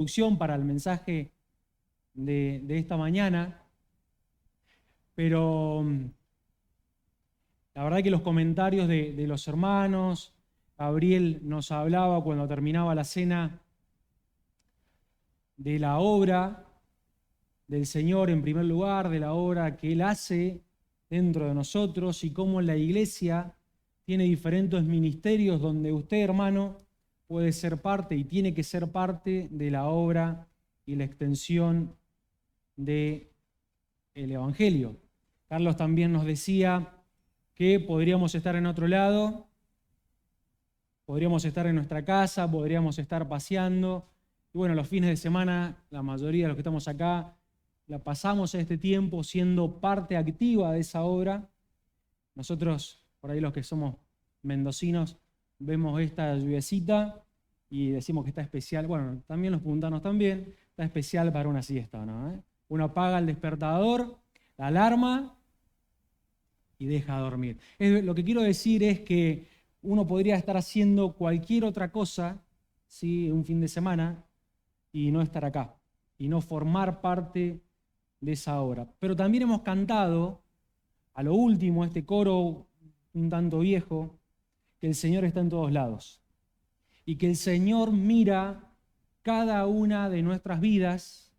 introducción para el mensaje de esta mañana, pero la verdad que los comentarios de los hermanos, Gabriel nos hablaba cuando terminaba la cena de la obra del Señor en primer lugar, de la obra que Él hace dentro de nosotros y cómo la iglesia tiene diferentes ministerios donde usted, hermano, puede ser parte y tiene que ser parte de la obra y la extensión del Evangelio. Carlos también nos decía que podríamos estar en otro lado, podríamos estar en nuestra casa, podríamos estar paseando. Y bueno, los fines de semana, la mayoría de los que estamos acá, la pasamos este tiempo siendo parte activa de esa obra. Nosotros, por ahí los que somos mendocinos, vemos esta lluviecita y decimos que está especial. Bueno, también los puntanos también, está especial para una siesta, ¿no? Uno apaga el despertador, la alarma y deja dormir. Lo que quiero decir es que uno podría estar haciendo cualquier otra cosa, ¿sí?, un fin de semana y no estar acá y no formar parte de esa obra. Pero también hemos cantado a lo último este coro un tanto viejo, que el Señor está en todos lados y que el Señor mira cada una de nuestras vidas,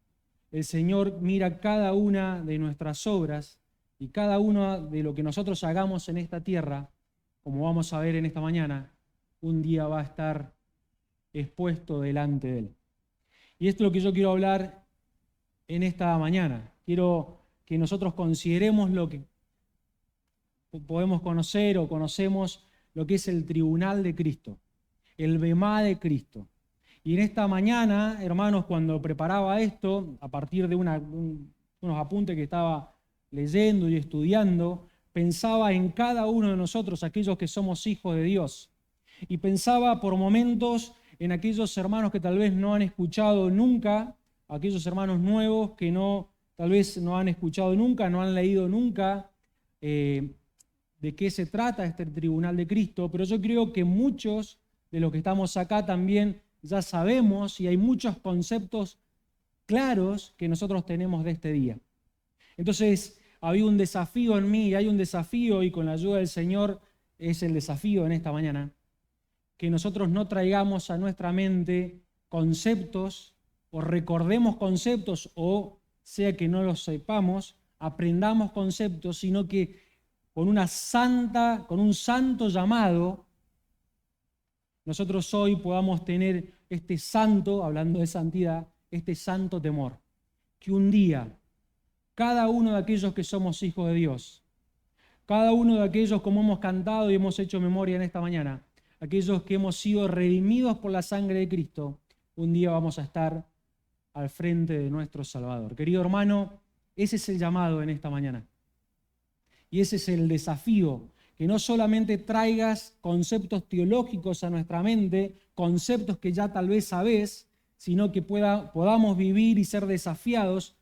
el Señor mira cada una de nuestras obras y cada uno de lo que nosotros hagamos en esta tierra, como vamos a ver en esta mañana, un día va a estar expuesto delante de Él. Y esto es lo que yo quiero hablar en esta mañana. Quiero que nosotros consideremos lo que podemos conocer o conocemos lo que es el tribunal de Cristo, el bemá de Cristo. Y en esta mañana, hermanos, cuando preparaba esto, a partir de unos apuntes que estaba leyendo y estudiando, pensaba en cada uno de nosotros, aquellos que somos hijos de Dios. Y pensaba por momentos en aquellos hermanos que tal vez no han escuchado nunca, aquellos hermanos nuevos que tal vez no han escuchado nunca, no han leído nunca de qué se trata este tribunal de Cristo, pero yo creo que muchos de los que estamos acá también ya sabemos y hay muchos conceptos claros que nosotros tenemos de este día. Entonces, había un desafío en mí, hay un desafío y con la ayuda del Señor es el desafío en esta mañana, que nosotros no traigamos a nuestra mente conceptos o recordemos conceptos o sea que no los sepamos, aprendamos conceptos, sino que con un santo llamado, nosotros hoy podamos tener este santo, hablando de santidad, este santo temor. Que un día, cada uno de aquellos que somos hijos de Dios, cada uno de aquellos como hemos cantado y hemos hecho memoria en esta mañana, aquellos que hemos sido redimidos por la sangre de Cristo, un día vamos a estar al frente de nuestro Salvador. Querido hermano, ese es el llamado en esta mañana. Y ese es el desafío, que no solamente traigas conceptos teológicos a nuestra mente, conceptos que ya tal vez sabés, sino que podamos vivir y ser desafiados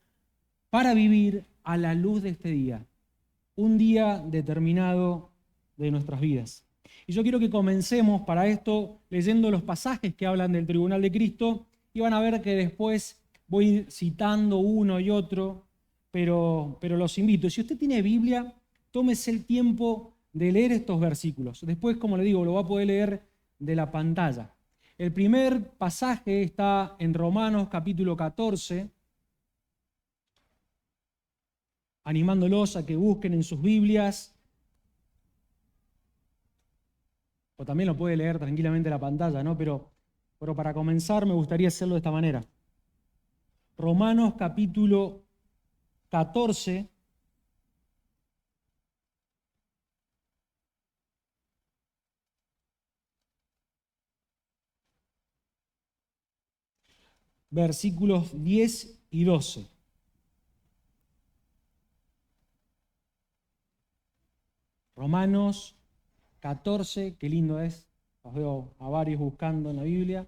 para vivir a la luz de este día, un día determinado de nuestras vidas. Y yo quiero que comencemos para esto leyendo los pasajes que hablan del tribunal de Cristo y van a ver que después voy citando uno y otro, pero los invito. Si usted tiene Biblia, tómese el tiempo de leer estos versículos. Después, como le digo, lo va a poder leer de la pantalla. El primer pasaje está en Romanos capítulo 14, animándolos a que busquen en sus Biblias, o también lo puede leer tranquilamente en la pantalla, ¿no? Pero para comenzar me gustaría hacerlo de esta manera. Romanos capítulo 14, versículos 10 y 12. Romanos 14, qué lindo es, los veo a varios buscando en la Biblia.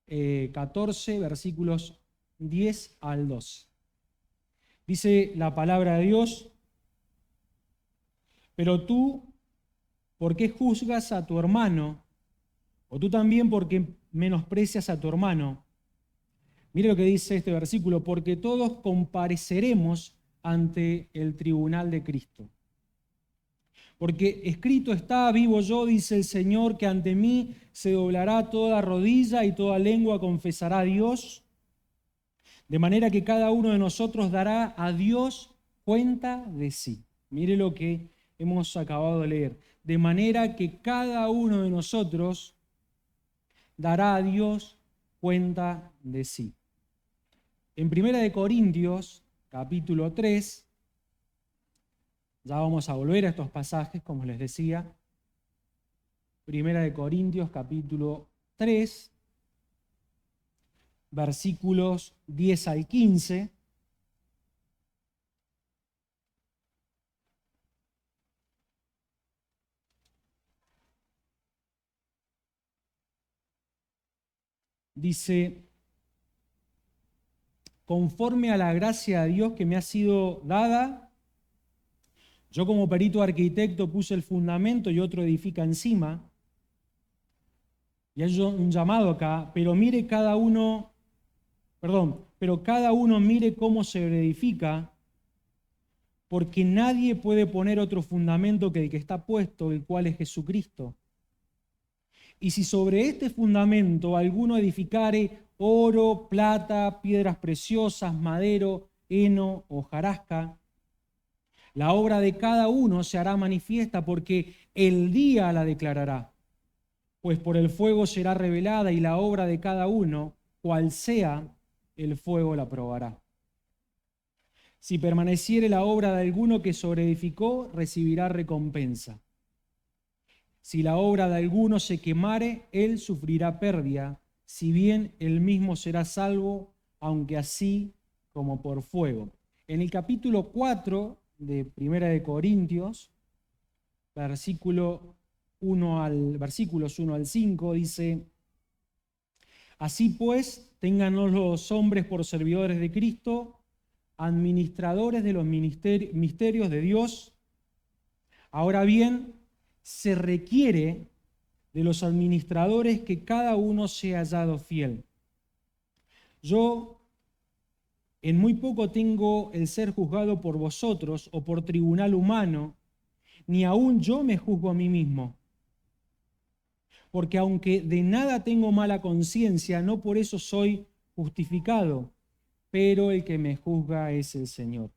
14, versículos 10 al 12. Dice la palabra de Dios: pero tú, ¿por qué juzgas a tu hermano? O tú también porque menosprecias a tu hermano. Mire lo que dice este versículo, porque todos compareceremos ante el tribunal de Cristo. Porque escrito está, vivo yo, dice el Señor, que ante mí se doblará toda rodilla y toda lengua confesará a Dios, de manera que cada uno de nosotros dará a Dios cuenta de sí. Mire lo que hemos acabado de leer. De manera que cada uno de nosotros dará a Dios cuenta de sí. En 1 Corintios, capítulo 3, ya vamos a volver a estos pasajes, como les decía. 1 Corintios, capítulo 3, versículos 10 al 15. Dice: conforme a la gracia de Dios que me ha sido dada, yo como perito arquitecto puse el fundamento y otro edifica encima. Y hay un llamado acá, pero cada uno mire cómo se edifica, porque nadie puede poner otro fundamento que el que está puesto, el cual es Jesucristo. Y si sobre este fundamento alguno edificare oro, plata, piedras preciosas, madero, heno, hojarasca, la obra de cada uno se hará manifiesta, porque el día la declarará. Pues por el fuego será revelada, y la obra de cada uno, cual sea, el fuego la probará. Si permaneciere la obra de alguno que sobreedificó, recibirá recompensa. Si la obra de alguno se quemare, él sufrirá pérdida, si bien él mismo será salvo, aunque así como por fuego. En el capítulo 4 de 1 Corintios, versículos 1 al 5, dice: así pues, téngannos los hombres por servidores de Cristo, administradores de los misterios de Dios. Ahora bien, se requiere de los administradores que cada uno sea hallado fiel. Yo en muy poco tengo el ser juzgado por vosotros o por tribunal humano, ni aun yo me juzgo a mí mismo. Porque aunque de nada tengo mala conciencia, no por eso soy justificado, pero el que me juzga es el Señor.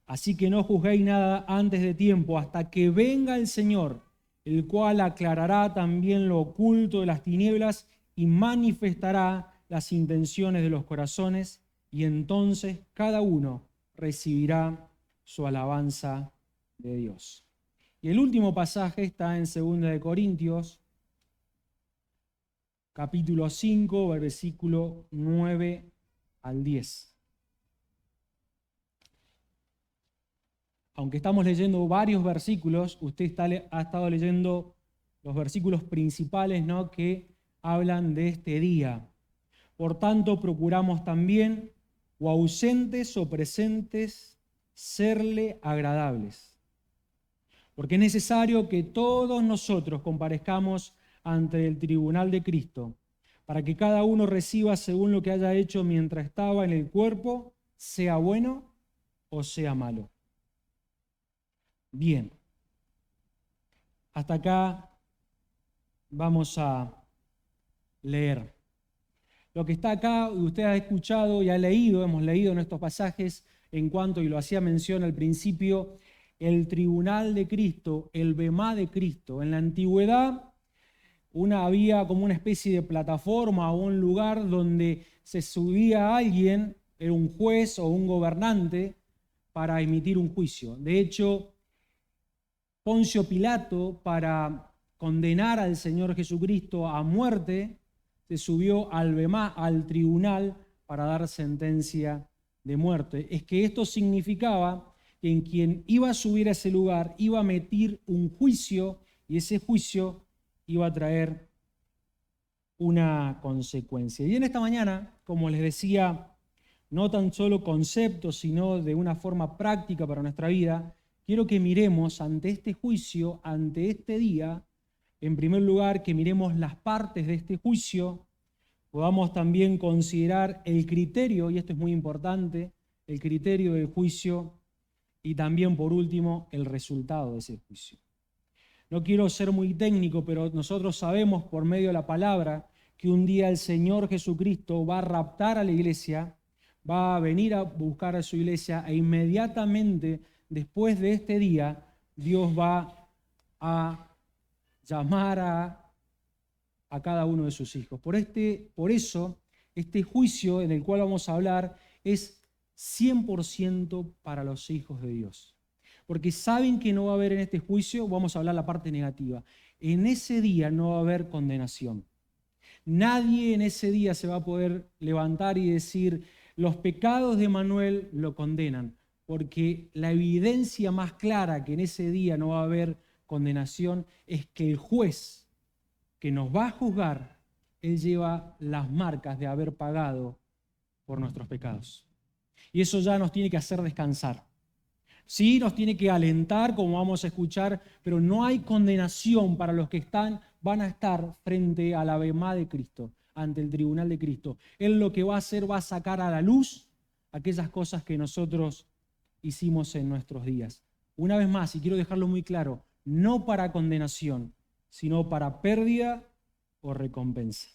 Así que no juzguéis nada antes de tiempo, hasta que venga el Señor, el cual aclarará también lo oculto de las tinieblas y manifestará las intenciones de los corazones, y entonces cada uno recibirá su alabanza de Dios. Y el último pasaje está en 2 Corintios, capítulo 5, versículo 9 al 10. Aunque estamos leyendo varios versículos, usted ha estado leyendo los versículos principales, ¿no?, que hablan de este día. Por tanto, procuramos también, o ausentes o presentes, serle agradables. Porque es necesario que todos nosotros comparezcamos ante el tribunal de Cristo, para que cada uno reciba según lo que haya hecho mientras estaba en el cuerpo, sea bueno o sea malo. Bien, hasta acá vamos a leer. Lo que está acá, usted ha escuchado y ha leído, hemos leído en estos pasajes en cuanto, y lo hacía mención al principio, el tribunal de Cristo, el bemá de Cristo. En la antigüedad había como una especie de plataforma o un lugar donde se subía alguien, era un juez o un gobernante, para emitir un juicio. De hecho, Poncio Pilato, para condenar al Señor Jesucristo a muerte, se subió al bemá, al tribunal, para dar sentencia de muerte. Es que esto significaba que en quien iba a subir a ese lugar iba a emitir un juicio, y ese juicio iba a traer una consecuencia. Y en esta mañana, como les decía, no tan solo conceptos, sino de una forma práctica para nuestra vida, quiero que miremos ante este juicio, ante este día, en primer lugar, que miremos las partes de este juicio, podamos también considerar el criterio, y esto es muy importante, el criterio del juicio, y también, por último, el resultado de ese juicio. No quiero ser muy técnico, pero nosotros sabemos por medio de la palabra que un día el Señor Jesucristo va a raptar a la iglesia, va a venir a buscar a su iglesia e inmediatamente después de este día Dios va a llamar a cada uno de sus hijos. Por eso, este juicio en el cual vamos a hablar es 100% para los hijos de Dios. Porque saben que no va a haber en este juicio, vamos a hablar la parte negativa, en ese día no va a haber condenación. Nadie en ese día se va a poder levantar y decir, los pecados de Manuel lo condenan, porque la evidencia más clara que en ese día no va a haber condenación es que el juez que nos va a juzgar, él lleva las marcas de haber pagado por nuestros pecados. Y eso ya nos tiene que hacer descansar. Sí, nos tiene que alentar, como vamos a escuchar, pero no hay condenación para los que van a estar frente a la bemá de Cristo, ante el tribunal de Cristo. Él lo que va a hacer va a sacar a la luz aquellas cosas que nosotros hicimos en nuestros días. Una vez más, y quiero dejarlo muy claro, no para condenación, sino para pérdida o recompensa.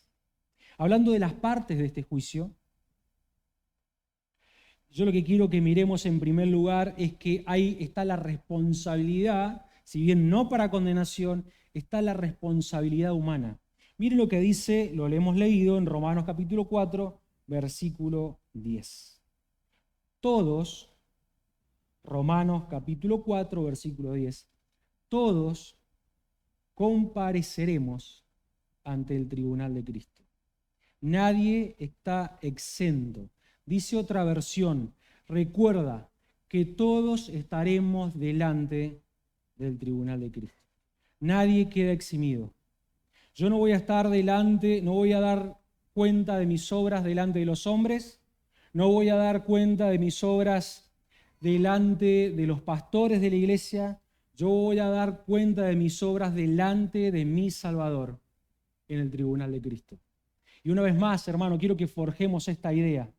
Hablando de las partes de este juicio, yo lo que quiero que miremos en primer lugar es que ahí está la responsabilidad, si bien no para condenación, está la responsabilidad humana. Miren lo que dice, lo hemos leído en Romanos capítulo 4, versículo 10. Todos, Romanos capítulo 4, versículo 10, todos compareceremos ante el tribunal de Cristo. Nadie está exento. Dice otra versión, recuerda que todos estaremos delante del tribunal de Cristo. Nadie queda eximido. Yo no voy a estar delante, no voy a dar cuenta de mis obras delante de los hombres, no voy a dar cuenta de mis obras delante de los pastores de la iglesia, yo voy a dar cuenta de mis obras delante de mi Salvador en el tribunal de Cristo. Y una vez más, hermano, quiero que forjemos esta idea.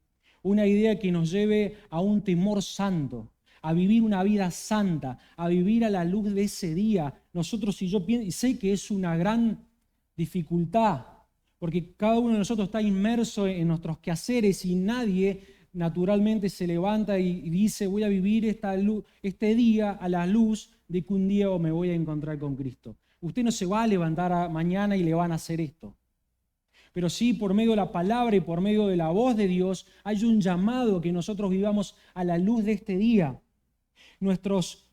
Una idea que nos lleve a un temor santo, a vivir una vida santa, a vivir a la luz de ese día. Nosotros, y sé que es una gran dificultad, porque cada uno de nosotros está inmerso en nuestros quehaceres y nadie naturalmente se levanta y dice, voy a vivir este día a la luz de que un día me voy a encontrar con Cristo. Usted no se va a levantar mañana y le van a hacer esto. Pero sí, por medio de la palabra y por medio de la voz de Dios, hay un llamado a que nosotros vivamos a la luz de este día. Nuestros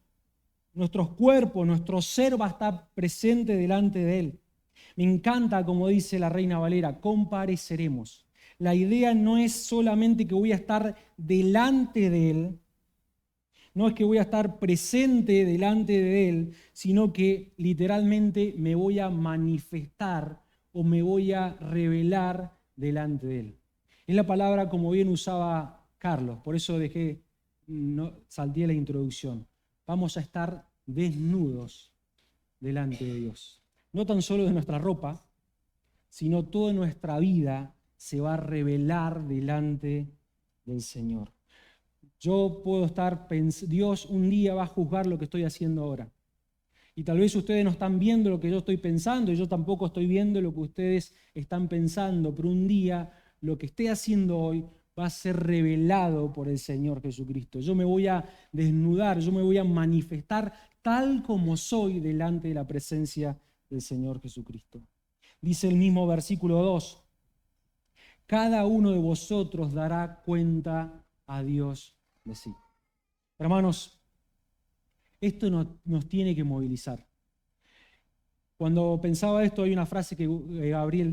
cuerpos, nuestro ser va a estar presente delante de Él. Me encanta, como dice la Reina Valera, compareceremos. La idea no es solamente que voy a estar delante de Él, no es que voy a estar presente delante de Él, sino que literalmente me voy a manifestar o me voy a revelar delante de Él. Es la palabra como bien usaba Carlos, por eso salté la introducción. Vamos a estar desnudos delante de Dios. No tan solo de nuestra ropa, sino toda nuestra vida se va a revelar delante del Señor. Yo puedo estar pensando, Dios un día va a juzgar lo que estoy haciendo ahora. Y tal vez ustedes no están viendo lo que yo estoy pensando y yo tampoco estoy viendo lo que ustedes están pensando, pero un día lo que esté haciendo hoy va a ser revelado por el Señor Jesucristo. Yo me voy a desnudar, yo me voy a manifestar tal como soy delante de la presencia del Señor Jesucristo. Dice el mismo versículo 2, cada uno de vosotros dará cuenta a Dios de sí. Hermanos, esto nos tiene que movilizar. Cuando pensaba esto, hay una frase que Gabriel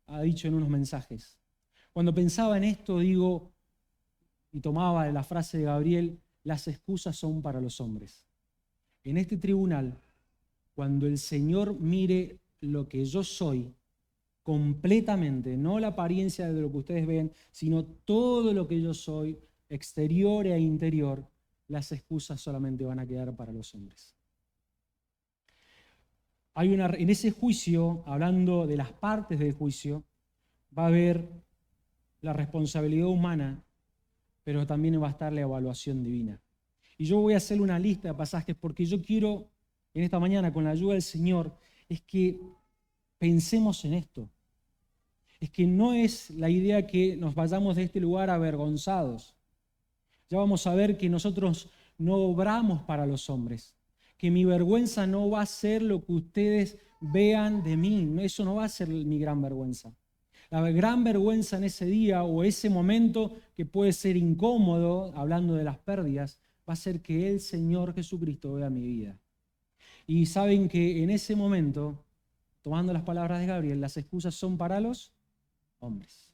ha dicho en unos mensajes. Cuando pensaba en esto, digo, y tomaba la frase de Gabriel, las excusas son para los hombres. En este tribunal, cuando el Señor mire lo que yo soy, completamente, no la apariencia de lo que ustedes ven, sino todo lo que yo soy, exterior e interior, las excusas solamente van a quedar para los hombres. En ese juicio, hablando de las partes del juicio, va a haber la responsabilidad humana, pero también va a estar la evaluación divina. Y yo voy a hacer una lista de pasajes porque yo quiero, en esta mañana, con la ayuda del Señor, es que pensemos en esto. Es que no es la idea que nos vayamos de este lugar avergonzados. Ya vamos a ver que nosotros no obramos para los hombres, que mi vergüenza no va a ser lo que ustedes vean de mí, eso no va a ser mi gran vergüenza. La gran vergüenza en ese día o ese momento que puede ser incómodo, hablando de las pérdidas, va a ser que el Señor Jesucristo vea mi vida. Y saben que en ese momento, tomando las palabras de Gabriel, las excusas son para los hombres.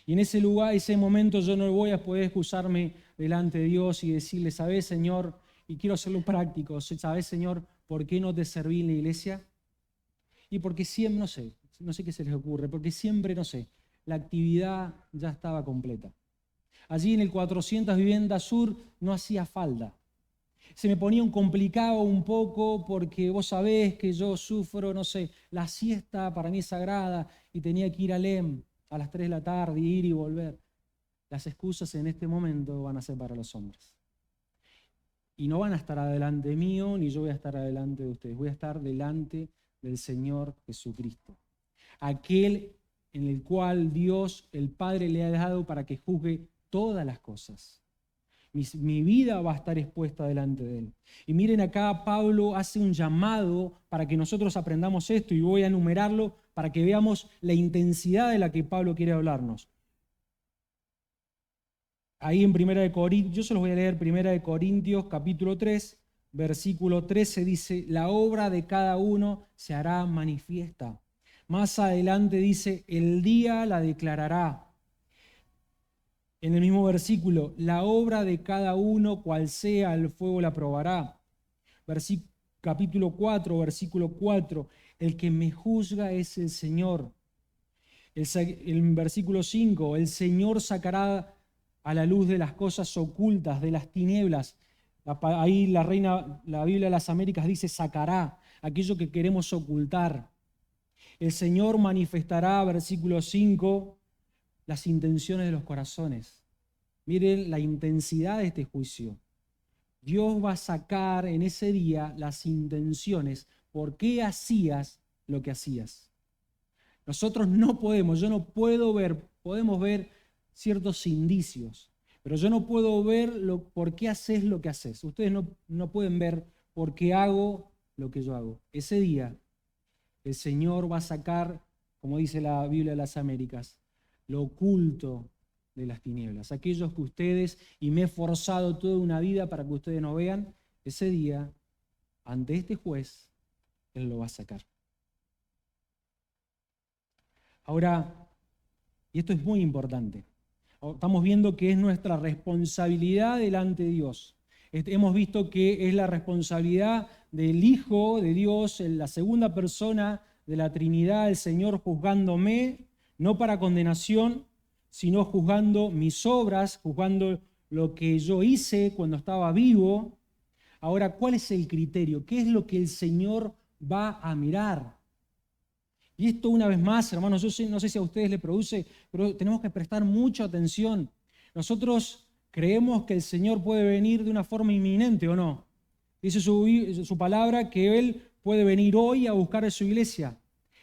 Y en ese lugar, ese momento, yo no voy a poder excusarme delante de Dios y decirle, ¿sabes, Señor? Y quiero hacerlo práctico, ¿sabes, Señor, por qué no te serví en la iglesia? Y porque siempre, no sé qué se les ocurre, porque siempre, la actividad ya estaba completa. Allí en el 400 Vivienda Sur no hacía falta. Se me ponía un complicado un poco porque vos sabés que yo sufro, la siesta para mí es sagrada y tenía que ir al EM a las 3 de la tarde, ir y volver. Las excusas en este momento van a ser para los hombres. Y no van a estar adelante mío, ni yo voy a estar adelante de ustedes. Voy a estar delante del Señor Jesucristo. Aquel en el cual Dios, el Padre, le ha dado para que juzgue todas las cosas. Mi vida va a estar expuesta delante de Él. Y miren acá, Pablo hace un llamado para que nosotros aprendamos esto y voy a enumerarlo para que veamos la intensidad de la que Pablo quiere hablarnos. Ahí en 1 de Corintios, yo se los voy a leer, 1 de Corintios capítulo 3, versículo 13 dice, la obra de cada uno se hará manifiesta. Más adelante dice, el día la declarará. En el mismo versículo, la obra de cada uno, cual sea, el fuego la probará. Capítulo 4, versículo 4, el que me juzga es el Señor. El versículo 5, el Señor sacará a la luz de las cosas ocultas, de las tinieblas. Ahí la Biblia de las Américas dice sacará, aquello que queremos ocultar. El Señor manifestará, versículo 5, las intenciones de los corazones. Miren la intensidad de este juicio. Dios va a sacar en ese día las intenciones. ¿Por qué hacías lo que hacías? Nosotros no podemos, yo no puedo ver, podemos ver ciertos indicios, pero yo no puedo ver por qué haces lo que haces. Ustedes no pueden ver por qué hago lo que yo hago. Ese día el Señor va a sacar, como dice la Biblia de las Américas, lo oculto de las tinieblas. Aquellos que ustedes, y me he forzado toda una vida para que ustedes no vean, ese día, ante este juez, Él lo va a sacar. Ahora, y esto es muy importante, estamos viendo que es nuestra responsabilidad delante de Dios. Hemos visto que es la responsabilidad del Hijo de Dios, en la segunda persona de la Trinidad, el Señor juzgándome, no para condenación, sino juzgando mis obras, juzgando lo que yo hice cuando estaba vivo. Ahora, ¿cuál es el criterio? ¿Qué es lo que el Señor va a mirar? Y esto una vez más, hermanos, yo no sé si a ustedes les produce, pero tenemos que prestar mucha atención. Nosotros creemos que el Señor puede venir de una forma inminente, ¿o no? Dice su palabra que Él puede venir hoy a buscar a su iglesia.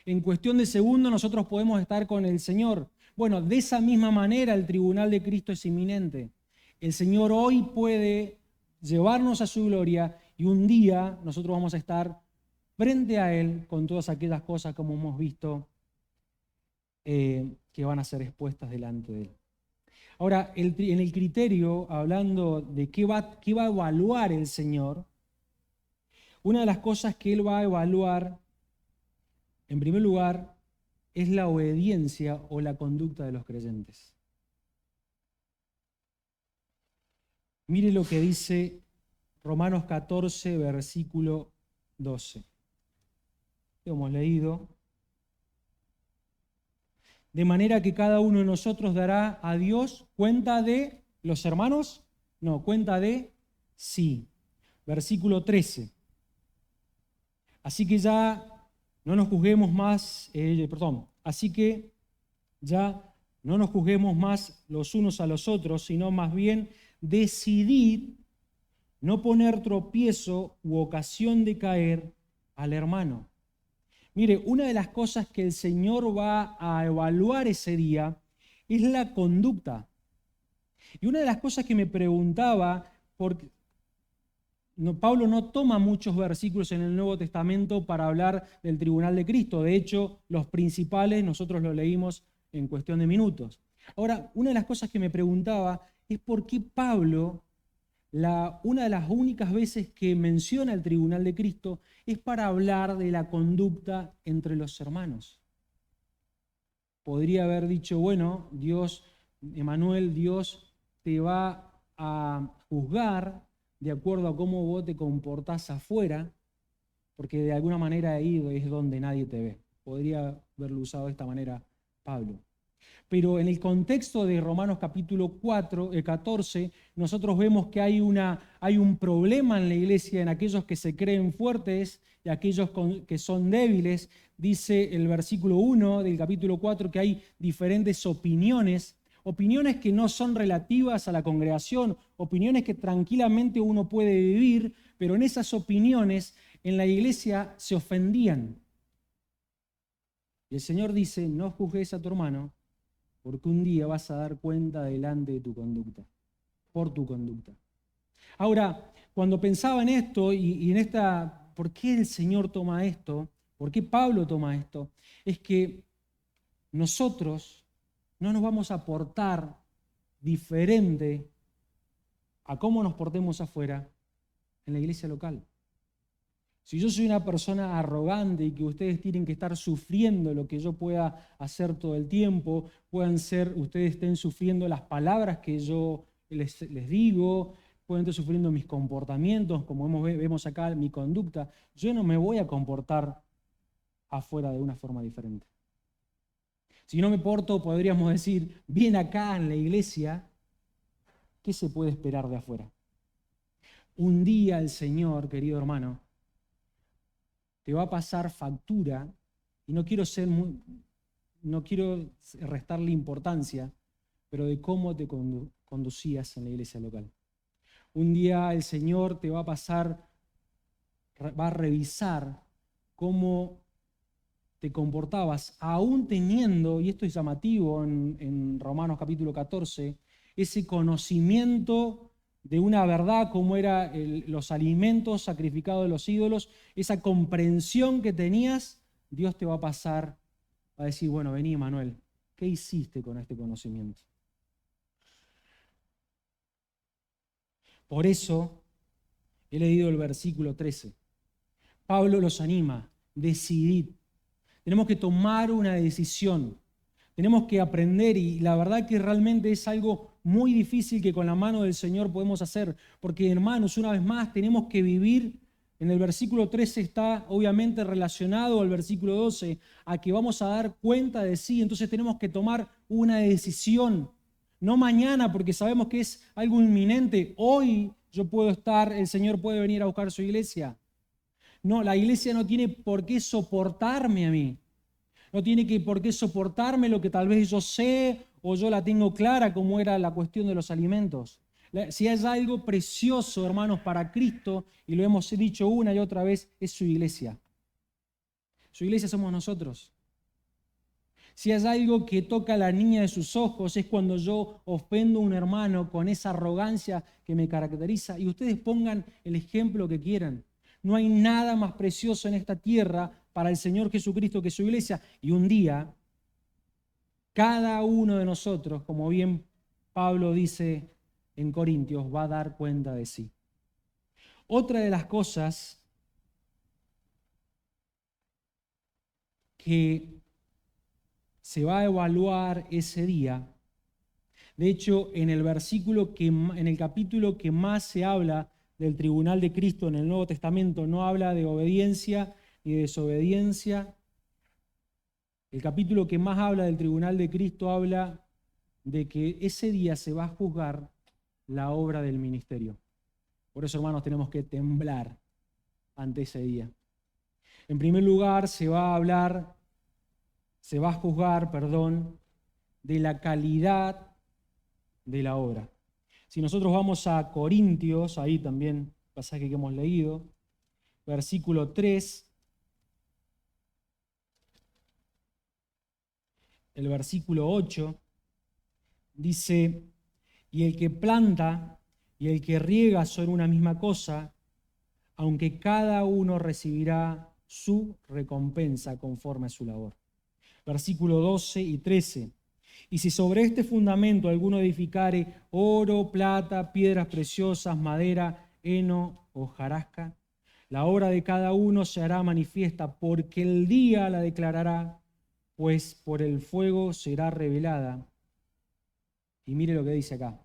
En cuestión de segundos nosotros podemos estar con el Señor. Bueno, de esa misma manera el tribunal de Cristo es inminente. El Señor hoy puede llevarnos a su gloria y un día nosotros vamos a estar frente a Él con todas aquellas cosas como hemos visto que van a ser expuestas delante de Él. Ahora, en el criterio, hablando de qué va a evaluar el Señor, una de las cosas que Él va a evaluar, en primer lugar, es la obediencia o la conducta de los creyentes. Mire lo que dice Romanos 14, versículo 12. Lo hemos leído. De manera que cada uno de nosotros dará a Dios cuenta de los hermanos, no, cuenta de sí. Versículo 13. Así que ya no nos juzguemos más, así que ya no nos juzguemos más los unos a los otros, sino más bien decidid no poner tropiezo u ocasión de caer al hermano. Mire, una de las cosas que el Señor va a evaluar ese día es la conducta. Y una de las cosas que me preguntaba, porque Pablo no toma muchos versículos en el Nuevo Testamento para hablar del tribunal de Cristo. De hecho, los principales nosotros los leímos en cuestión de minutos. Ahora, una de las cosas que me preguntaba es por qué Pablo, una de las únicas veces que menciona el tribunal de Cristo es para hablar de la conducta entre los hermanos. Podría haber dicho, bueno, Dios, Emmanuel, Dios te va a juzgar de acuerdo a cómo vos te comportás afuera, porque de alguna manera ahí es donde nadie te ve. Podría haberlo usado de esta manera Pablo. Pero en el contexto de Romanos capítulo 14, nosotros vemos que hay un problema en la iglesia, en aquellos que se creen fuertes y aquellos que son débiles. Dice el versículo 1 del capítulo 4 que hay diferentes opiniones que no son relativas a la congregación, opiniones que tranquilamente uno puede vivir, pero en esas opiniones en la iglesia se ofendían. Y el Señor dice, no juzgues a tu hermano, porque un día vas a dar cuenta delante de tu conducta, por tu conducta. Ahora, cuando pensaba en esto y en ¿por qué el Señor toma esto? ¿Por qué Pablo toma esto? Es que nosotros no nos vamos a portar diferente a cómo nos portemos afuera en la iglesia local. Si yo soy una persona arrogante y que ustedes tienen que estar sufriendo lo que yo pueda hacer todo el tiempo, ustedes estén sufriendo las palabras que yo les digo, pueden estar sufriendo mis comportamientos, como vemos acá, mi conducta, yo no me voy a comportar afuera de una forma diferente. Si no me porto, podríamos decir, bien acá en la iglesia, ¿qué se puede esperar de afuera? Un día el Señor, querido hermano, te va a pasar factura, y no quiero restarle importancia, pero de cómo te conducías en la iglesia local. Un día el Señor te va a revisar cómo te comportabas, aún teniendo, y esto es llamativo en Romanos capítulo 14, ese conocimiento de una verdad como eran los alimentos sacrificados de los ídolos, esa comprensión que tenías, Dios te va a pasar a decir, bueno, vení, Manuel, ¿qué hiciste con este conocimiento? Por eso he leído el versículo 13. Pablo los anima, decidid. Tenemos que tomar una decisión. Tenemos que aprender, y la verdad que realmente es algo muy difícil que con la mano del Señor podemos hacer, porque hermanos, una vez más, tenemos que vivir. En el versículo 13 está obviamente relacionado al versículo 12, a que vamos a dar cuenta de sí, entonces tenemos que tomar una decisión. No mañana, porque sabemos que es algo inminente. Hoy yo puedo estar, el Señor puede venir a buscar su iglesia. No, la iglesia no tiene por qué soportarme a mí. No tiene por qué soportarme lo que tal vez yo sé o yo la tengo clara, como era la cuestión de los alimentos. Si hay algo precioso, hermanos, para Cristo, y lo hemos dicho una y otra vez, es su iglesia. Su iglesia somos nosotros. Si hay algo que toca a la niña de sus ojos, es cuando yo ofendo a un hermano con esa arrogancia que me caracteriza. Y ustedes pongan el ejemplo que quieran. No hay nada más precioso en esta tierra para el Señor Jesucristo que su iglesia. Y un día, cada uno de nosotros, como bien Pablo dice en Corintios, va a dar cuenta de sí. Otra de las cosas que se va a evaluar ese día, de hecho, en el capítulo que más se habla del tribunal de Cristo en el Nuevo Testamento, no habla de obediencia ni de desobediencia. El capítulo que más habla del tribunal de Cristo habla de que ese día se va a juzgar la obra del ministerio. Por eso, hermanos, tenemos que temblar ante ese día. En primer lugar, se va a juzgar, de la calidad de la obra. Si nosotros vamos a Corintios, ahí también, pasaje que hemos leído, versículo 3, el versículo 8, dice: y el que planta y el que riega son una misma cosa, aunque cada uno recibirá su recompensa conforme a su labor. Versículo 12 y 13. Y si sobre este fundamento alguno edificare oro, plata, piedras preciosas, madera, heno o hojarasca, la obra de cada uno se hará manifiesta, porque el día la declarará, pues por el fuego será revelada. Y mire lo que dice acá.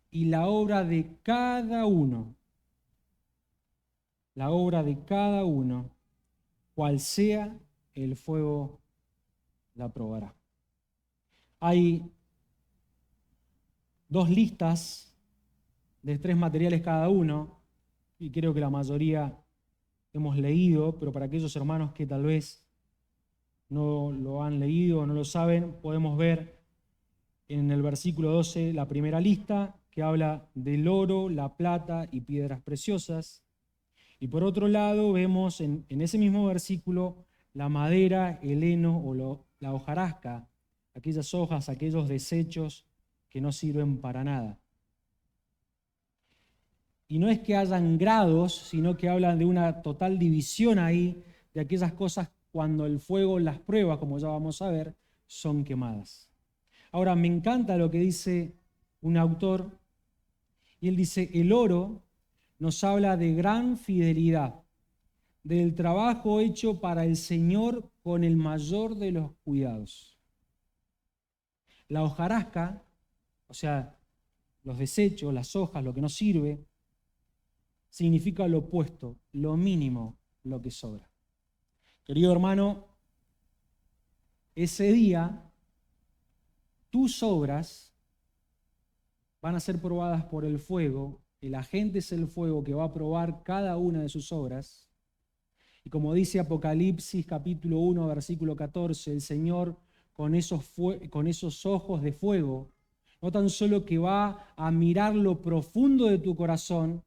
Y la obra de cada uno, cual sea, el fuego la probará. Hay 2 listas de 3 materiales cada uno, y creo que la mayoría hemos leído, pero para aquellos hermanos que tal vez no lo han leído o no lo saben, podemos ver en el versículo 12 la primera lista que habla del oro, la plata y piedras preciosas. Y por otro lado vemos en ese mismo versículo la madera, el heno o la hojarasca, aquellas hojas, aquellos desechos que no sirven para nada. Y no es que hayan grados, sino que hablan de una total división ahí de aquellas cosas cuando el fuego las prueba, como ya vamos a ver, son quemadas. Ahora, me encanta lo que dice un autor, y él dice: el oro nos habla de gran fidelidad, del trabajo hecho para el Señor con el mayor de los cuidados. La hojarasca, o sea, los desechos, las hojas, lo que no sirve, significa lo opuesto, lo mínimo, lo que sobra. Querido hermano, ese día tus obras van a ser probadas por el fuego. El agente es el fuego que va a probar cada una de sus obras. Y como dice Apocalipsis capítulo 1, versículo 14, el Señor con esos ojos de fuego, no tan solo que va a mirar lo profundo de tu corazón,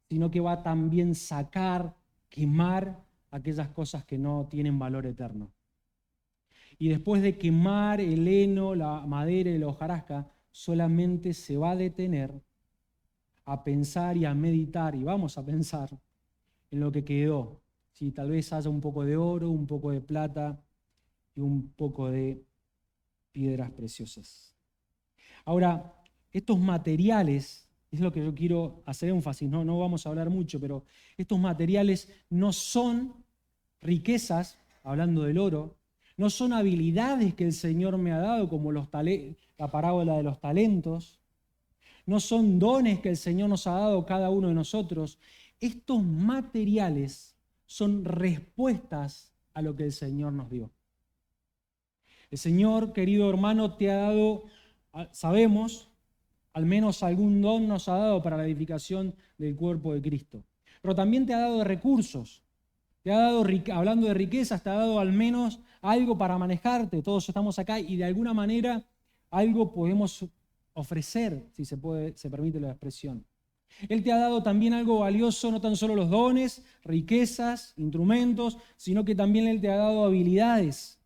sino que va a también sacar, quemar aquellas cosas que no tienen valor eterno. Y después de quemar el heno, la madera y la hojarasca, solamente se va a detener a pensar y a meditar, y vamos a pensar en lo que quedó. Si tal vez haya un poco de oro, un poco de plata y un poco de piedras preciosas. Ahora, estos materiales, es lo que yo quiero hacer énfasis, no vamos a hablar mucho, pero estos materiales no son riquezas, hablando del oro, no son habilidades que el Señor me ha dado, como la parábola de los talentos, no son dones que el Señor nos ha dado cada uno de nosotros. Estos materiales son respuestas a lo que el Señor nos dio. El Señor, querido hermano, te ha dado, sabemos, al menos algún don nos ha dado para la edificación del cuerpo de Cristo. Pero también te ha dado recursos. Te ha dado, hablando de riquezas, te ha dado al menos algo para manejarte. Todos estamos acá y de alguna manera algo podemos ofrecer, si se permite la expresión. Él te ha dado también algo valioso, no tan solo los dones, riquezas, instrumentos, sino que también Él te ha dado habilidades.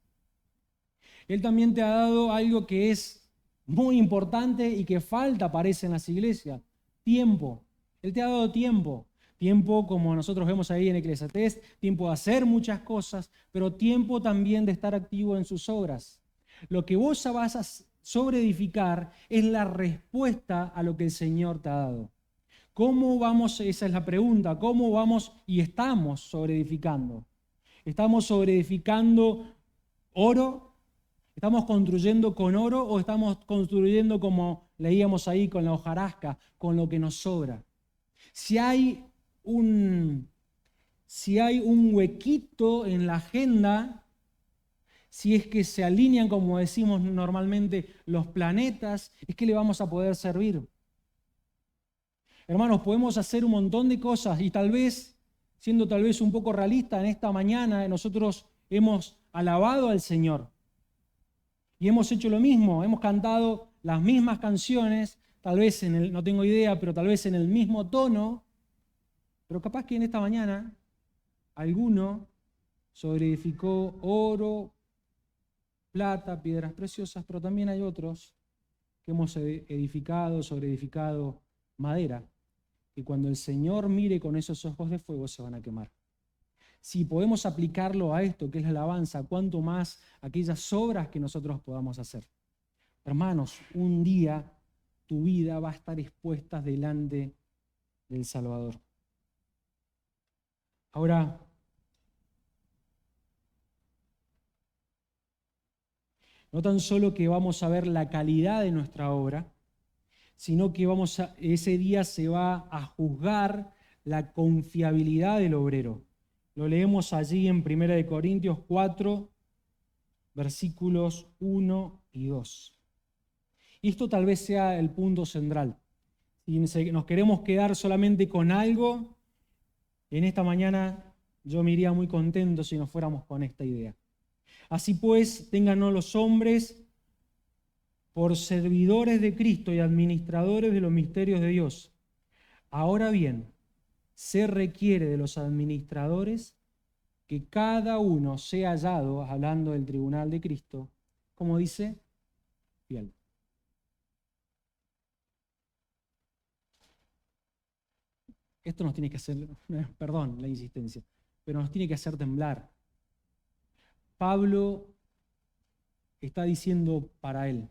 Él también te ha dado algo que es muy importante y que falta, parece, en las iglesias: tiempo. Él te ha dado tiempo. Tiempo, como nosotros vemos ahí en Eclesiastés, tiempo de hacer muchas cosas, pero tiempo también de estar activo en sus obras. Lo que vos vas a sobreedificar es la respuesta a lo que el Señor te ha dado. ¿Cómo vamos? Esa es la pregunta. ¿Cómo vamos y estamos sobreedificando? ¿Estamos sobreedificando oro? ¿Estamos construyendo con oro o estamos construyendo, como leíamos ahí, con la hojarasca, con lo que nos sobra? Si hay un huequito en la agenda, si es que se alinean, como decimos normalmente, los planetas, es que le vamos a poder servir. Hermanos, podemos hacer un montón de cosas y tal vez siendo tal vez un poco realista, en esta mañana nosotros hemos alabado al Señor y hemos hecho lo mismo, hemos cantado las mismas canciones, tal vez no tengo idea, pero tal vez en el mismo tono, pero capaz que en esta mañana alguno sobreedificó oro, plata, piedras preciosas, pero también hay otros que hemos edificado, sobreedificado madera, que cuando el Señor mire con esos ojos de fuego se van a quemar. Si podemos aplicarlo a esto, que es la alabanza, cuánto más aquellas obras que nosotros podamos hacer. Hermanos, un día tu vida va a estar expuesta delante del Salvador. Ahora, no tan solo que vamos a ver la calidad de nuestra obra, sino que ese día se va a juzgar la confiabilidad del obrero. Lo leemos allí en 1 Corintios 4, versículos 1 y 2. Y esto tal vez sea el punto central. Si nos queremos quedar solamente con algo, en esta mañana yo me iría muy contento si nos fuéramos con esta idea. Así pues, téngannos los hombres por servidores de Cristo y administradores de los misterios de Dios. Ahora bien, se requiere de los administradores que cada uno sea hallado, hablando del tribunal de Cristo, como dice, fiel. Esto nos tiene que hacer, perdón la insistencia, pero nos tiene que hacer temblar. Pablo está diciendo para él.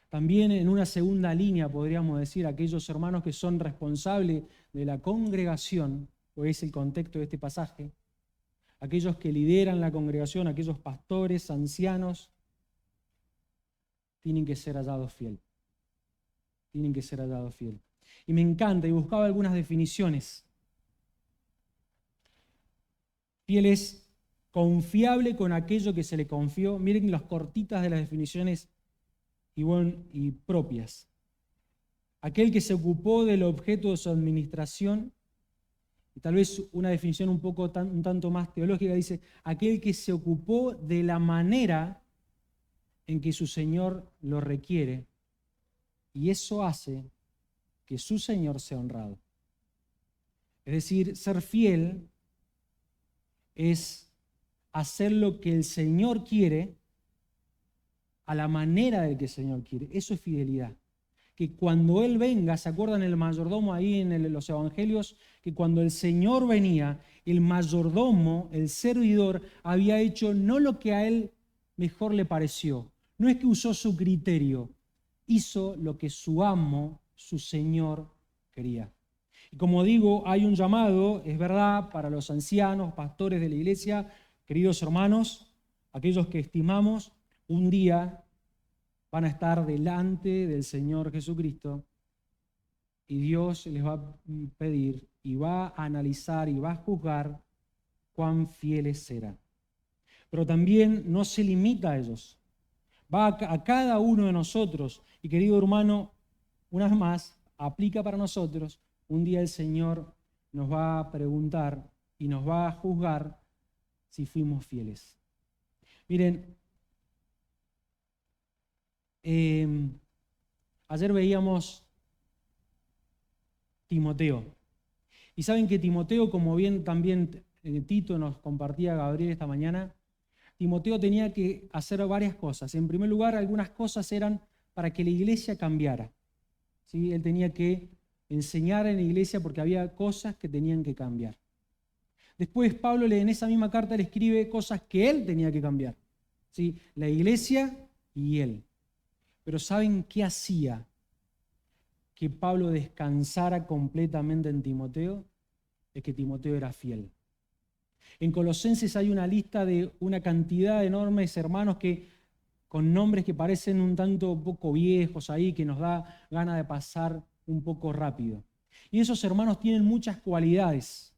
También en una segunda línea podríamos decir aquellos hermanos que son responsables de la congregación, pues es el contexto de este pasaje, aquellos que lideran la congregación, aquellos pastores, ancianos, tienen que ser hallados fiel. Tienen que ser hallados fiel. Y me encanta, y buscaba algunas definiciones. Fiel es confiable con aquello que se le confió. Miren las cortitas de las definiciones y propias. Aquel que se ocupó del objeto de su administración, y tal vez una definición un tanto más teológica, dice, aquel que se ocupó de la manera en que su Señor lo requiere, y eso hace que su Señor sea honrado. Es decir, ser fiel es hacer lo que el Señor quiere a la manera del que el Señor quiere. Eso es fidelidad. Que cuando Él venga, ¿se acuerdan el mayordomo ahí en los evangelios? Que cuando el Señor venía, el mayordomo, el servidor, había hecho no lo que a Él mejor le pareció. No es que usó su criterio, hizo lo que su amo, su Señor, quería. Y como digo, hay un llamado, es verdad, para los ancianos, pastores de la iglesia, queridos hermanos, aquellos que estimamos, un día van a estar delante del Señor Jesucristo y Dios les va a pedir y va a analizar y va a juzgar cuán fieles serán. Pero también no se limita a ellos. Va a cada uno de nosotros. Y querido hermano, una vez más, aplica para nosotros. Un día el Señor nos va a preguntar y nos va a juzgar si fuimos fieles. Miren, ayer veíamos Timoteo. Y saben que Timoteo, como bien también Tito nos compartía Gabriel esta mañana, Timoteo tenía que hacer varias cosas. En primer lugar, algunas cosas eran para que la iglesia cambiara. ¿Sí? Él tenía que enseñar en la iglesia porque había cosas que tenían que cambiar. Después Pablo en esa misma carta le escribe cosas que él tenía que cambiar. ¿Sí? La iglesia y él. Pero ¿saben qué hacía que Pablo descansara completamente en Timoteo? Es que Timoteo era fiel. En Colosenses hay una lista de una cantidad de enormes hermanos con nombres que parecen un tanto poco viejos ahí, que nos da ganas de pasar un poco rápido. Y esos hermanos tienen muchas cualidades.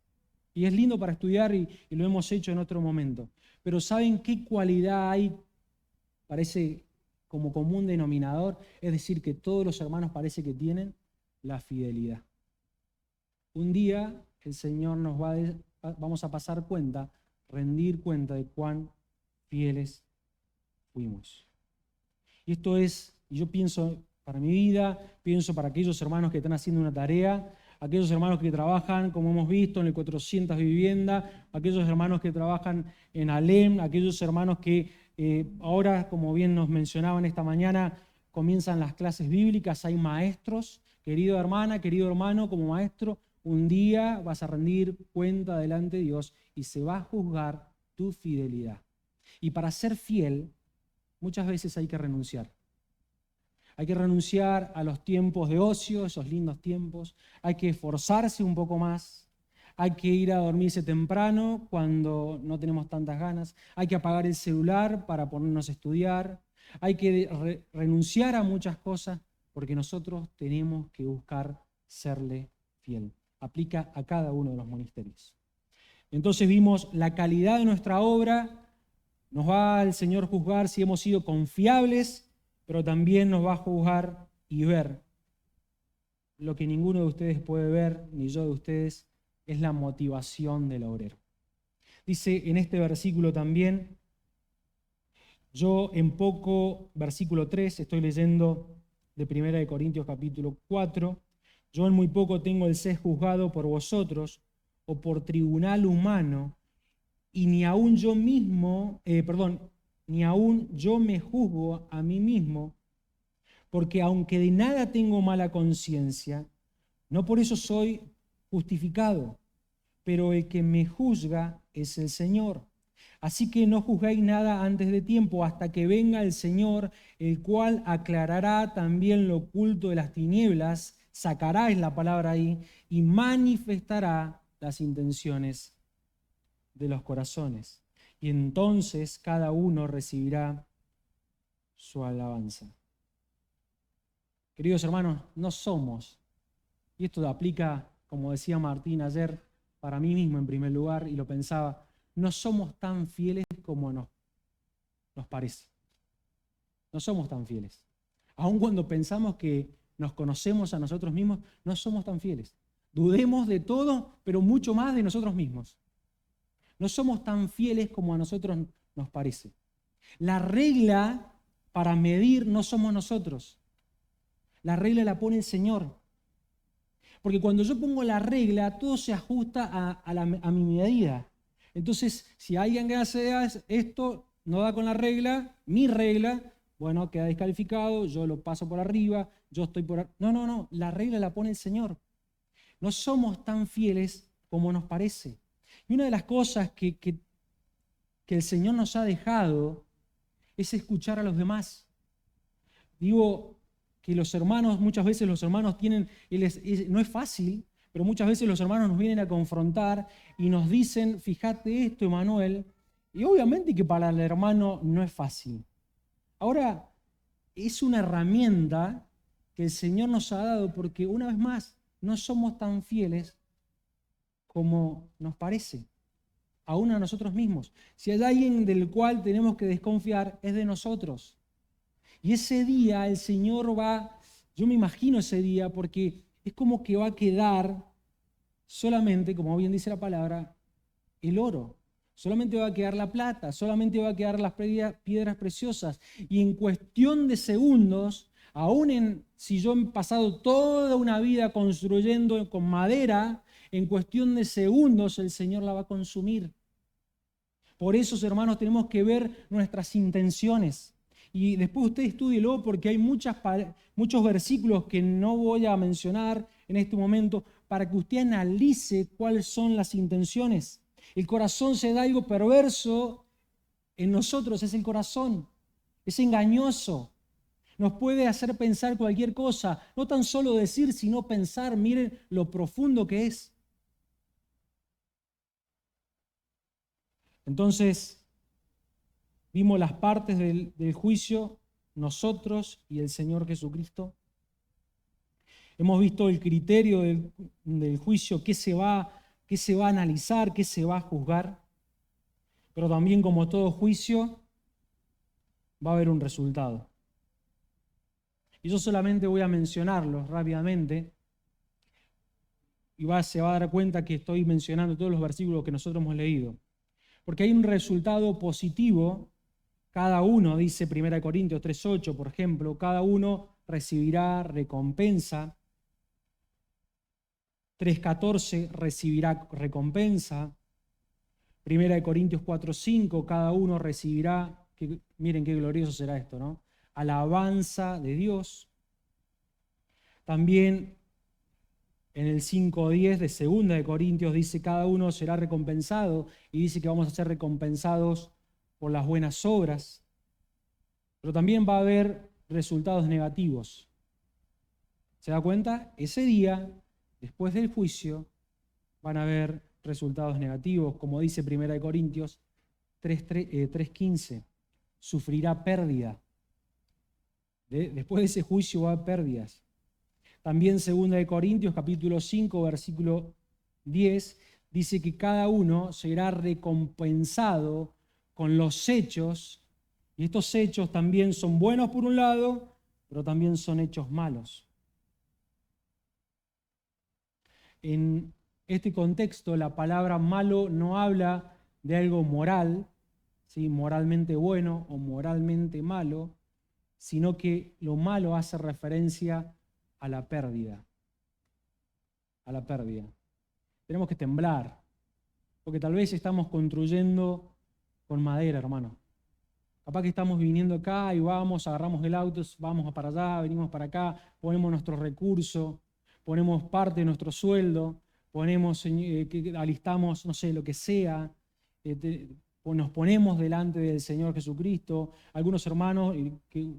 Y es lindo para estudiar y lo hemos hecho en otro momento. Pero ¿saben qué cualidad hay? Parece como común denominador, es decir, que todos los hermanos parece que tienen la fidelidad. Un día el Señor nos vamos a pasar cuenta, rendir cuenta de cuán fieles fuimos. Y esto es, yo pienso para mi vida, pienso para aquellos hermanos que están haciendo una tarea, aquellos hermanos que trabajan, como hemos visto, en el 400 vivienda, aquellos hermanos que trabajan en Alem, aquellos hermanos que ahora, como bien nos mencionaban esta mañana, comienzan las clases bíblicas, hay maestros. Querida hermana, querido hermano, como maestro, un día vas a rendir cuenta delante de Dios y se va a juzgar tu fidelidad. Y para ser fiel, muchas veces hay que renunciar. Hay que renunciar a los tiempos de ocio, esos lindos tiempos. Hay que esforzarse un poco más. Hay que ir a dormirse temprano cuando no tenemos tantas ganas. Hay que apagar el celular para ponernos a estudiar. Hay que renunciar a muchas cosas porque nosotros tenemos que buscar serle fiel. Aplica a cada uno de los ministerios. Entonces vimos la calidad de nuestra obra. Nos va el Señor juzgar si hemos sido confiables, pero también nos va a juzgar y ver. Lo que ninguno de ustedes puede ver, ni yo de ustedes, es la motivación del obrero. Dice en este versículo también, yo en poco, versículo 3, estoy leyendo de 1 Corintios capítulo 4, yo en muy poco tengo el ser juzgado por vosotros o por tribunal humano, y ni aún yo me juzgo a mí mismo, porque aunque de nada tengo mala conciencia, no por eso soy justificado, pero el que me juzga es el Señor. Así que no juzguéis nada antes de tiempo, hasta que venga el Señor, el cual aclarará también lo oculto de las tinieblas, sacará, es la palabra ahí, y manifestará las intenciones de los corazones. Y entonces cada uno recibirá su alabanza. Queridos hermanos, no somos, y esto aplica, como decía Martín ayer, para mí mismo en primer lugar, y lo pensaba, no somos tan fieles como nos parece. No somos tan fieles. Aun cuando pensamos que nos conocemos a nosotros mismos, no somos tan fieles. Dudemos de todo, pero mucho más de nosotros mismos. No somos tan fieles como a nosotros nos parece. La regla para medir no somos nosotros. La regla la pone el Señor. Porque cuando yo pongo la regla, todo se ajusta a mi medida. Entonces, si alguien que hace esto no da con la regla, mi regla, bueno, queda descalificado, yo lo paso por arriba, yo estoy por... No, la regla la pone el Señor. No somos tan fieles como nos parece. Y una de las cosas que el Señor nos ha dejado es escuchar a los demás. Digo que los hermanos, muchas veces los hermanos tienen, no es fácil, pero muchas veces los hermanos nos vienen a confrontar y nos dicen, fíjate esto, Emanuel, y obviamente que para el hermano no es fácil. Ahora, es una herramienta que el Señor nos ha dado porque, una vez más, no somos tan fieles como nos parece, aún a nosotros mismos. Si hay alguien del cual tenemos que desconfiar, es de nosotros. Y ese día el Señor yo me imagino ese día, porque es como que va a quedar solamente, como bien dice la palabra, el oro. Solamente va a quedar la plata, solamente va a quedar las piedras preciosas. Y en cuestión de segundos, si yo he pasado toda una vida construyendo con madera, en cuestión de segundos el Señor la va a consumir. Por eso, hermanos, tenemos que ver nuestras intenciones. Y después usted estúdielo porque hay muchos versículos que no voy a mencionar en este momento para que usted analice cuáles son las intenciones. El corazón se da algo perverso en nosotros, es el corazón. Es engañoso. Nos puede hacer pensar cualquier cosa. No tan solo decir, sino pensar. Miren lo profundo que es. Entonces, vimos las partes del juicio, nosotros y el Señor Jesucristo. Hemos visto el criterio del juicio, qué se va a analizar, qué se va a juzgar. Pero también, como todo juicio, va a haber un resultado. Y yo solamente voy a mencionarlo rápidamente. y se va a dar cuenta que estoy mencionando todos los versículos que nosotros hemos leído. Porque hay un resultado positivo. Cada uno, dice 1 Corintios 3:8, por ejemplo, cada uno recibirá recompensa. 3:14 recibirá recompensa. 1 Corintios 4:5, cada uno recibirá, miren qué glorioso será esto, ¿no? Alabanza de Dios. También en el 5:10 de 2 Corintios dice, cada uno será recompensado, y dice que vamos a ser recompensados por las buenas obras. Pero también va a haber resultados negativos. ¿Se da cuenta? Ese día, después del juicio, van a haber resultados negativos, como dice 1 Corintios 3:15, sufrirá pérdida. Después de ese juicio va a haber pérdidas. También 2 Corintios capítulo 5, versículo 10, dice que cada uno será recompensado con los hechos, y estos hechos también son buenos por un lado, pero también son hechos malos. En este contexto, la palabra malo no habla de algo moral, ¿sí? Moralmente bueno o moralmente malo, sino que lo malo hace referencia a la pérdida. A la pérdida. Tenemos que temblar, porque tal vez estamos construyendo con madera, hermano. Capaz que estamos viniendo acá y vamos, agarramos el auto, vamos para allá, venimos para acá, ponemos nuestro recurso, ponemos parte de nuestro sueldo, alistamos, no sé, lo que sea, nos ponemos delante del Señor Jesucristo. Algunos hermanos,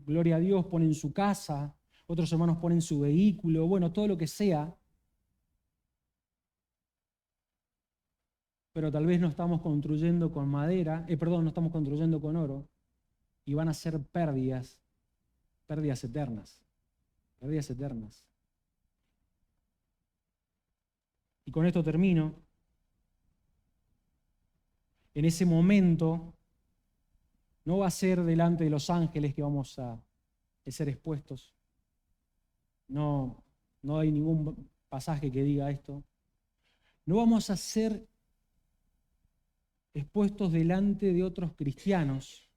gloria a Dios, ponen su casa, otros hermanos ponen su vehículo, bueno, todo lo que sea. Pero tal vez no estamos construyendo con madera, no estamos construyendo con oro, y van a ser pérdidas eternas, pérdidas eternas. Y con esto termino. En ese momento, no va a ser delante de los ángeles que vamos a ser expuestos. No hay ningún pasaje que diga esto. No vamos a ser expuestos delante de otros cristianos.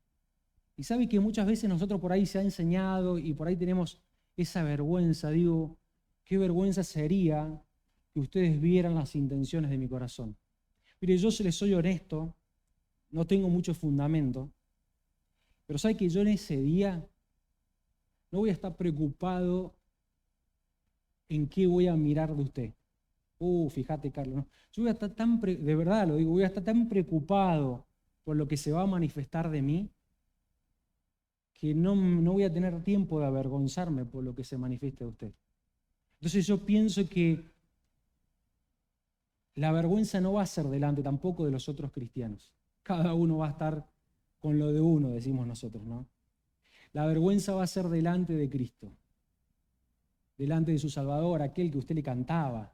Y sabe que muchas veces nosotros por ahí se ha enseñado y por ahí tenemos esa vergüenza. Digo, qué vergüenza sería que ustedes vieran las intenciones de mi corazón. Mire, yo les soy honesto, no tengo mucho fundamento, pero sabe que yo en ese día no voy a estar preocupado en qué voy a mirar de usted. Fíjate, Carlos, ¿no? Yo voy a estar de verdad lo digo, voy a estar tan preocupado por lo que se va a manifestar de mí, que no voy a tener tiempo de avergonzarme por lo que se manifieste de usted. Entonces yo pienso que la vergüenza no va a ser delante tampoco de los otros cristianos. Cada uno va a estar con lo de uno, decimos nosotros, ¿no? La vergüenza va a ser delante de Cristo, delante de su Salvador, aquel que usted le cantaba,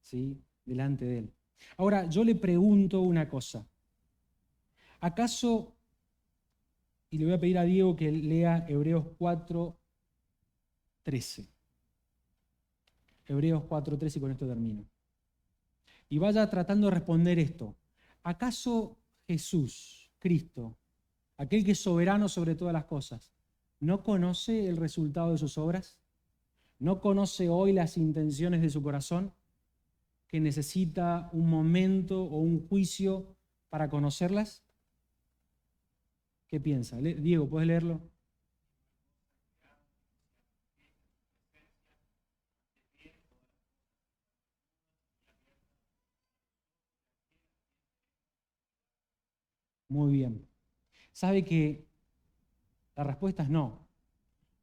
¿sí? Delante de Él. Ahora, yo le pregunto una cosa. ¿Acaso, y le voy a pedir a Diego que lea Hebreos 4:13. Hebreos 4:13 y con esto termino. Y vaya tratando de responder esto. ¿Acaso Jesús, Cristo, aquel que es soberano sobre todas las cosas, no conoce el resultado de sus obras? ¿No conoce hoy las intenciones de su corazón? ¿Que necesita un momento o un juicio para conocerlas? ¿Qué piensa? Diego, ¿puedes leerlo? Muy bien. ¿Sabe que la respuesta es no?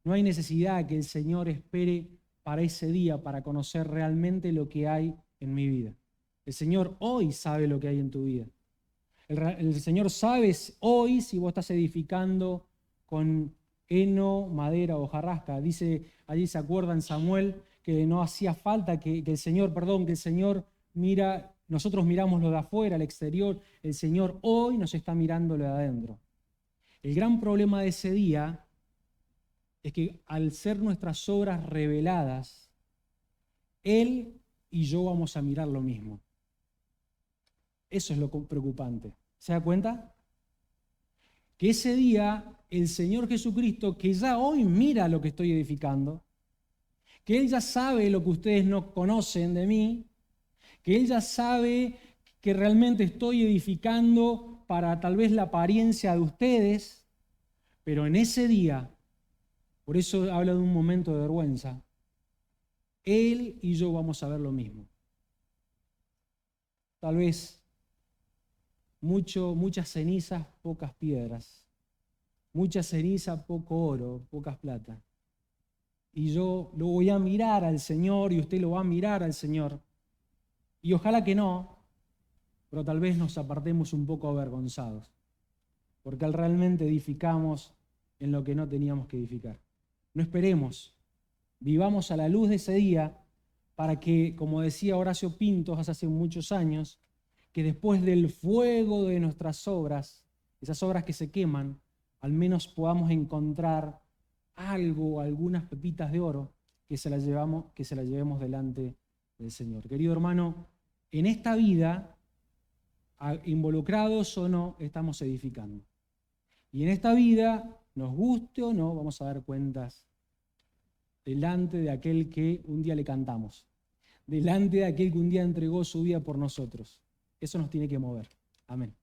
No hay necesidad que el Señor espere para ese día para conocer realmente lo que hay en mi vida. El Señor hoy sabe lo que hay en tu vida. El Señor sabe hoy si vos estás edificando con heno, madera o hojarasca. Dice, allí se acuerda en Samuel que no hacía falta que el Señor mira, nosotros miramos lo de afuera, el exterior, el Señor hoy nos está mirando lo de adentro. El gran problema de ese día es que al ser nuestras obras reveladas, Él y yo vamos a mirar lo mismo. Eso es lo preocupante. ¿Se da cuenta? Que ese día el Señor Jesucristo, que ya hoy mira lo que estoy edificando, que Él ya sabe lo que ustedes no conocen de mí, que Él ya sabe que realmente estoy edificando para tal vez la apariencia de ustedes, pero en ese día, por eso habla de un momento de vergüenza, Él y yo vamos a ver lo mismo. Tal vez muchas cenizas, pocas piedras, mucha ceniza, poco oro, pocas plata. Y yo lo voy a mirar al Señor y usted lo va a mirar al Señor. Y ojalá que no, pero tal vez nos apartemos un poco avergonzados, porque realmente edificamos en lo que no teníamos que edificar. No esperemos, vivamos a la luz de ese día para que, como decía Horacio Pintos hace muchos años, que después del fuego de nuestras obras, esas obras que se queman, al menos podamos encontrar algo, algunas pepitas de oro que se las llevemos delante del Señor. Querido hermano, en esta vida, involucrados o no, estamos edificando. Y en esta vida, nos guste o no, vamos a dar cuentas delante de aquel que un día le cantamos, delante de aquel que un día entregó su vida por nosotros. Eso nos tiene que mover. Amén.